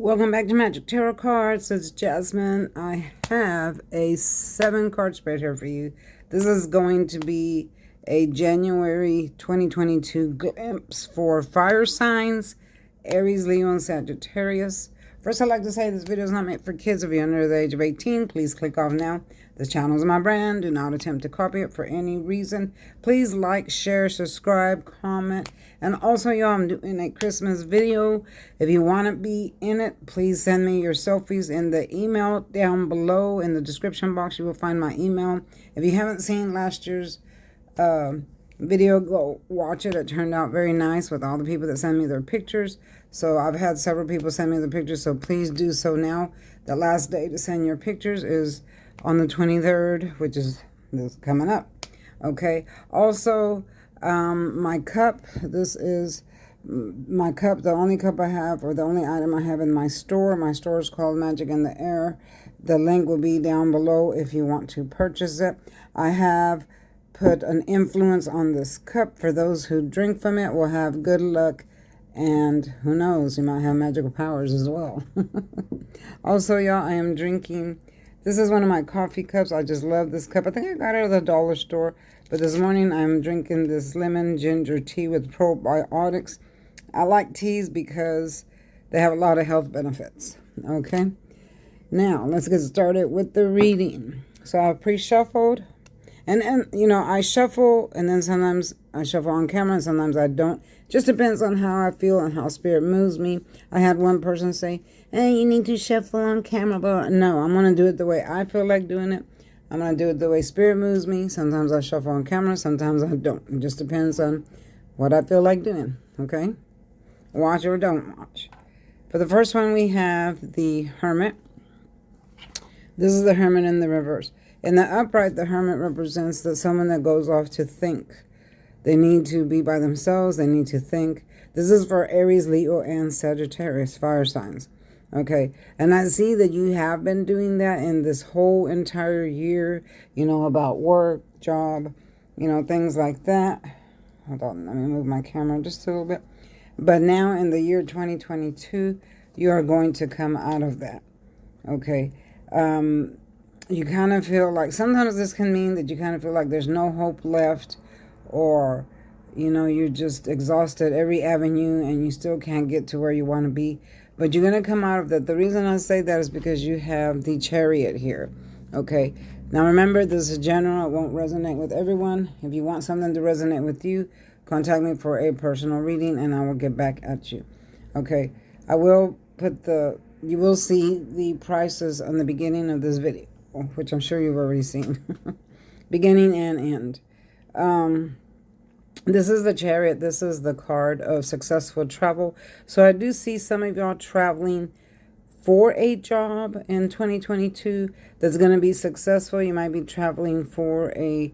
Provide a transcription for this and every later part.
Welcome back to Magic Tarot Cards. It's Jasmine. I have a 7-card spread here for you. This is going to be a January 2022 glimpse for fire signs, Aries, Leo, and Sagittarius. First, I'd like to say this video is not meant for kids. If you're under the age of 18, please click off now. This channel is my brand. Do not attempt to copy it for any reason. Please like, share, subscribe, comment. And also, y'all, I'm doing a Christmas video. If you want to be in it, please send me your selfies in the email down below. In the description box, you will find my email. If you haven't seen last year's video, go watch it. It turned out very nice with all the people that send me their pictures. So I've had several people send me the pictures, so please do so now. The last day to send your pictures is on the 23rd, which is this coming up. Okay. Also, my cup. This is my cup, the only cup I have, or the only item I have in my store. My store is called Magic in the Air. The link will be down below if you want to purchase it. I have put an influence on this cup. For those who drink from it will have good luck, and who knows, you might have magical powers as well. Also, y'all, I am drinking, this is one of my coffee cups. I just love this cup. I think I got it at the dollar store, but this morning I'm drinking this lemon ginger tea with probiotics. I like teas because they have a lot of health benefits. Okay, now let's get started with the reading. So I've pre-shuffled. And you know, I shuffle, and then sometimes I shuffle on camera, and sometimes I don't. Just depends on how I feel and how spirit moves me. I had one person say, hey, you need to shuffle on camera. But no, I'm going to do it the way I feel like doing it. I'm going to do it the way spirit moves me. Sometimes I shuffle on camera, sometimes I don't. It just depends on what I feel like doing, okay? Watch or don't watch. For the first one, we have the Hermit. This is the Hermit in the reverse. In the upright, the Hermit represents that someone that goes off to think. They need to be by themselves. They need to think. This is for Aries, Leo, and Sagittarius, fire signs. Okay. And I see that you have been doing that in this whole entire year, you know, about work, job, you know, things like that. Hold on. Let me move my camera just a little bit. But now in the year 2022, you are going to come out of that. Okay. You kind of feel like, sometimes this can mean that you kind of feel like there's no hope left, or, you know, you're just exhausted every avenue and you still can't get to where you want to be. But you're going to come out of that. The reason I say that is because you have the Chariot here. Okay. Now remember, this is general. It won't resonate with everyone. If you want something to resonate with you, contact me for a personal reading and I will get back at you. Okay. I will put you will see the prices on the beginning of this video, which I'm sure you've already seen. Beginning and end. This is the Chariot. This is the card of successful travel. So I do see some of y'all traveling for a job in 2022 that's going to be successful. You might be traveling for a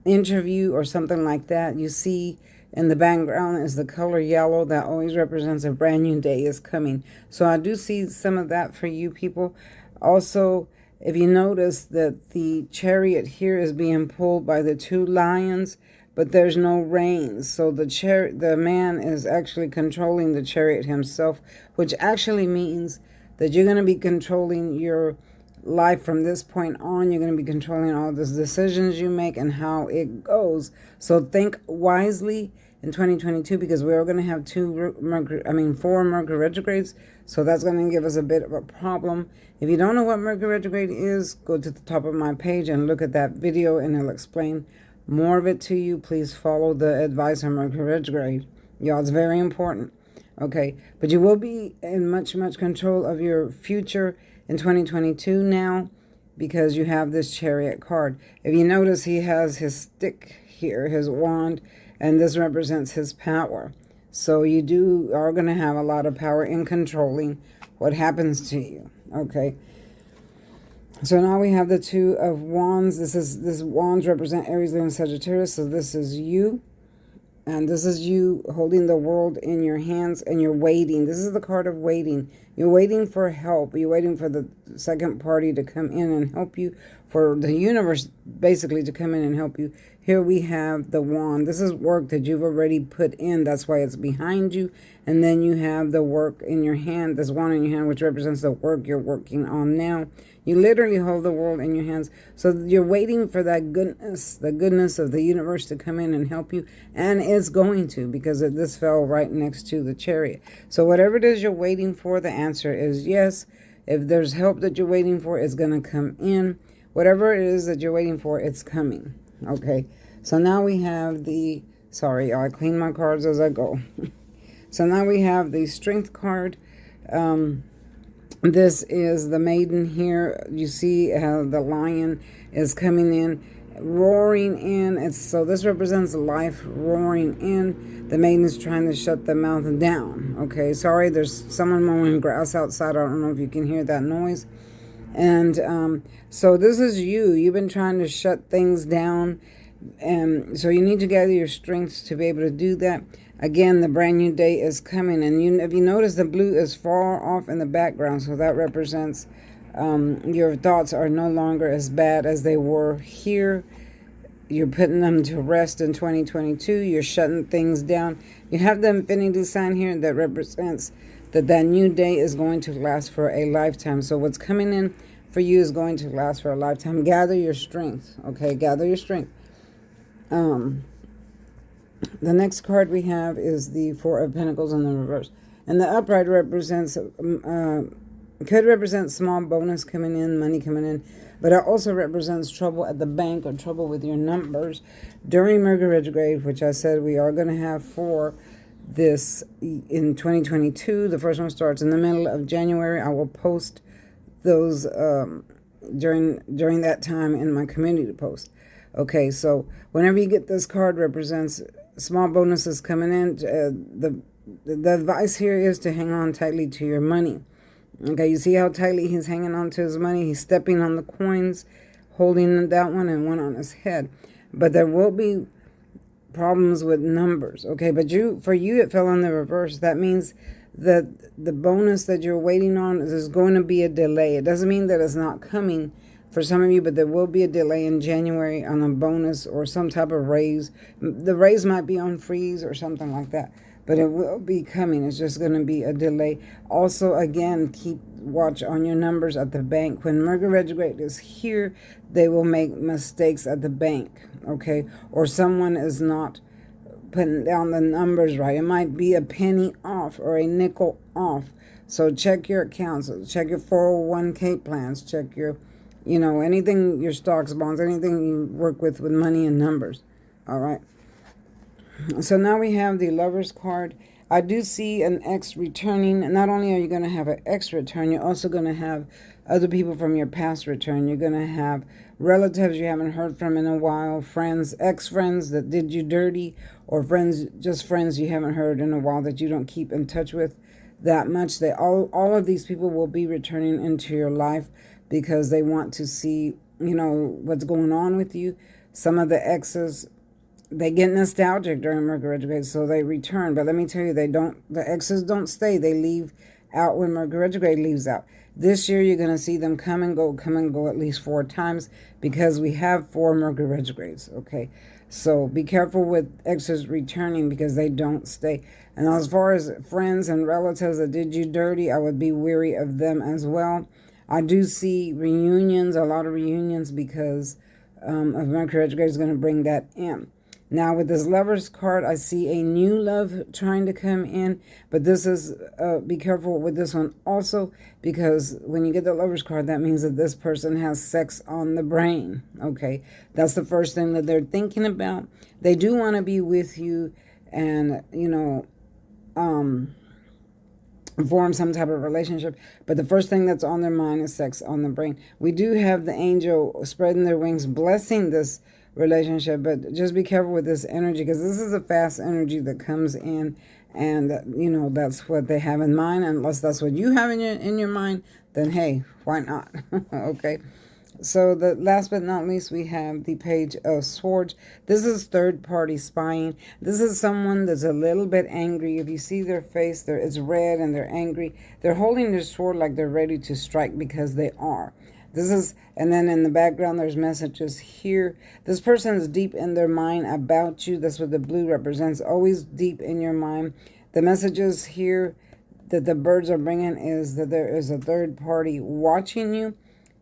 interview or something like that. You see in the background is the color yellow. That always represents a brand new day is coming. So I do see some of that for you people. Also, if you notice that the Chariot here is being pulled by the 2 lions, but there's no reins. So the man is actually controlling the Chariot himself, which actually means that you're going to be controlling your life from this point on. You're going to be controlling all the decisions you make and how it goes. So think wisely in 2022, because we're going to have 4 Mercury retrogrades. So that's going to give us a bit of a problem. If you don't know what Mercury retrograde is, go to the top of my page and look at that video and it'll explain more of it to you. Please follow the advice on Mercury retrograde. Y'all, it's very important. Okay. But you will be in much control of your future in 2022 now, because you have this Chariot card. If you notice, he has his stick here, his wand, and this represents his power. So you are going to have a lot of power in controlling what happens to you. Okay. So now we have the 2 of Wands. This wands represent Aries, Leo, and Sagittarius. So this is you. And this is you holding the world in your hands, and you're waiting. This is the card of waiting. You're waiting for help. You're waiting for the second party to come in and help you, for the universe basically to come in and help you. Here we have the wand. This is work that you've already put in. That's why it's behind you. And then you have the work in your hand. This wand in your hand, which represents the work you're working on now. You literally hold the world in your hands. So you're waiting for that goodness, the goodness of the universe to come in and help you. And it's going to, because this fell right next to the Chariot. So whatever it is you're waiting for, the answer is yes. If there's help that you're waiting for, it's going to come in. Whatever it is that you're waiting for, it's coming. Okay, so now we have the, sorry, I clean my cards as I go. So now we have the Strength card. This is the Maiden here. You see how the lion is coming in, roaring in. So this represents life roaring in. The Maiden is trying to shut the mouth down. Okay, sorry, there's someone mowing grass outside. I don't know if you can hear that noise. And so this is you. You've been trying to shut things down. And so you need to gather your strengths to be able to do that. Again, the brand new day is coming. And if you notice, the blue is far off in the background. So that represents your thoughts are no longer as bad as they were here. You're putting them to rest in 2022. You're shutting things down. You have the infinity sign here that represents that new day is going to last for a lifetime. So what's coming in for you is going to last for a lifetime. Gather your strength. Okay, gather your strength. The next card we have is the Four of Pentacles in the reverse. And the upright represents, could represent small bonus coming in, money coming in. But it also represents trouble at the bank or trouble with your numbers during Mercury retrograde, which I said we are going to have for this in 2022. The first one starts in the middle of January. I will post those during that time in my community post. Okay, so whenever you get this card, represents small bonuses coming in. The advice here is to hang on tightly to your money. Okay, you see how tightly he's hanging on to his money? He's stepping on the coins, holding that one and one on his head. But there will be problems with numbers, okay? But for you, it fell in the reverse. That means that the bonus that you're waiting on is going to be a delay. It doesn't mean that it's not coming for some of you, but there will be a delay in January on a bonus or some type of raise. The raise might be on freeze or something like that, but it will be coming. It's just going to be a delay. Also, again, keep watch on your numbers at the bank. When Mercury retrograde is here, they will make mistakes at the bank, okay? Or someone is not putting down the numbers right. It might be a penny off or a nickel off. So check your accounts. Check your 401k plans. Check your, anything, your stocks, bonds, anything you work with money and numbers. All right. So now we have the Lover's card. I do see an ex returning. Not only are you going to have an ex return, you're also going to have other people from your past return. You're going to have relatives you haven't heard from in a while, friends, ex-friends that did you dirty, or friends, just friends you haven't heard in a while that you don't keep in touch with that much. All of these people will be returning into your life because they want to see, what's going on with you. Some of the exes, they get nostalgic during Mercury retrograde, so they return. But let me tell you, the exes don't stay. They leave out when Mercury retrograde leaves out. This year, you're going to see them come and go at least 4 times because we have 4 Mercury retrogrades, okay? So be careful with exes returning because they don't stay. And as far as friends and relatives that did you dirty, I would be wary of them as well. I do see reunions, a lot of reunions, because of Mercury retrograde is going to bring that in. Now, with this Lover's card, I see a new love trying to come in. But this is, be careful with this one also, because when you get the Lover's card, that means that this person has sex on the brain. Okay, that's the first thing that they're thinking about. They do want to be with you and, form some type of relationship, but the first thing that's on their mind is sex on the brain. We do have the angel spreading their wings, blessing this relationship, but just be careful with this energy because this is a fast energy that comes in, and that's what they have in mind. Unless that's what you have in your mind, then hey, why not? Okay. So the last but not least, we have the Page of Swords. This is third-party spying. This is someone that's a little bit angry. If you see their face, it's red and they're angry. They're holding their sword like they're ready to strike because they are. This is, and then in the background, there's messages here. This person is deep in their mind about you. That's what the blue represents. Always deep in your mind. The messages here that the birds are bringing is that there is a third party watching you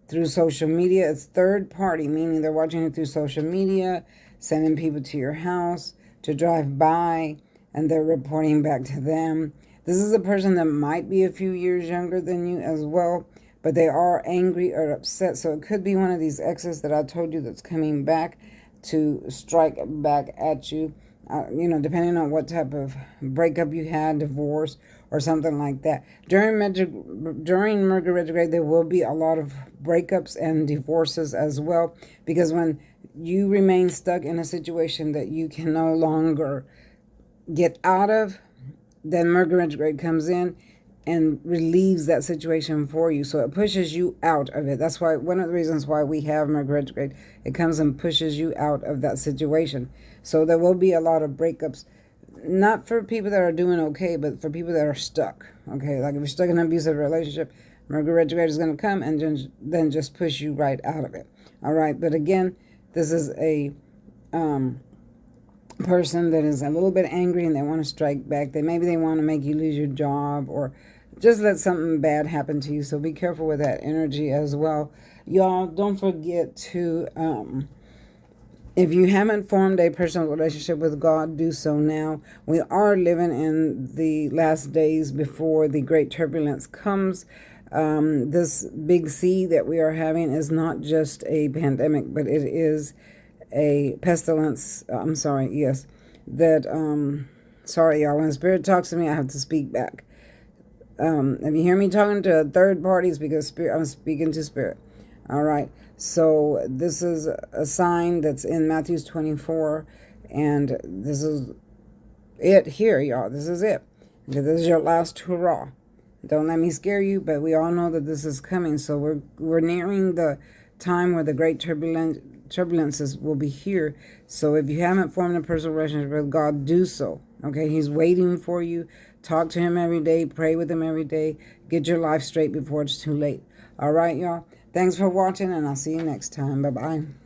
through social media. It's third party, meaning they're watching you through social media, sending people to your house to drive by, and they're reporting back to them. This is a person that might be a few years younger than you as well, but they are angry or upset. So it could be one of these exes that I told you that's coming back to strike back at you. Depending on what type of breakup you had, divorce, or something like that. During Mercury retrograde, there will be a lot of breakups and divorces as well, because when you remain stuck in a situation that you can no longer get out of, then Mercury retrograde comes in and relieves that situation for you. So it pushes you out of it. That's why one of the reasons why we have Mercury retrograde, it comes and pushes you out of that situation. So there will be a lot of breakups, not for people that are doing okay, but for people that are stuck. Okay, like if you're stuck in an abusive relationship, Mercury retrograde is going to come and then just push you right out of it. All right, but again, this is a person that is a little bit angry and they want to strike back. Maybe they want to make you lose your job or just let something bad happen to you. So be careful with that energy as well. Y'all, don't forget to, if you haven't formed a personal relationship with God, do so now. We are living in the last days before the great turbulence comes. This big C that we are having is not just a pandemic, but it is a pestilence. Sorry, y'all. When Spirit talks to me, I have to speak back. If you hear me talking to a third party, it's because I'm speaking to Spirit. All right. So this is a sign that's in Matthew 24, and this is it here, y'all. This is it. This is your last hurrah. Don't let me scare you, but we all know that this is coming. So we're nearing the time where the great turbulences will be here. So if you haven't formed a personal relationship with God, do so. Okay, He's waiting for you. Talk to Him every day. Pray with Him every day. Get your life straight before it's too late. All right, y'all. Thanks for watching, and I'll see you next time. Bye-bye.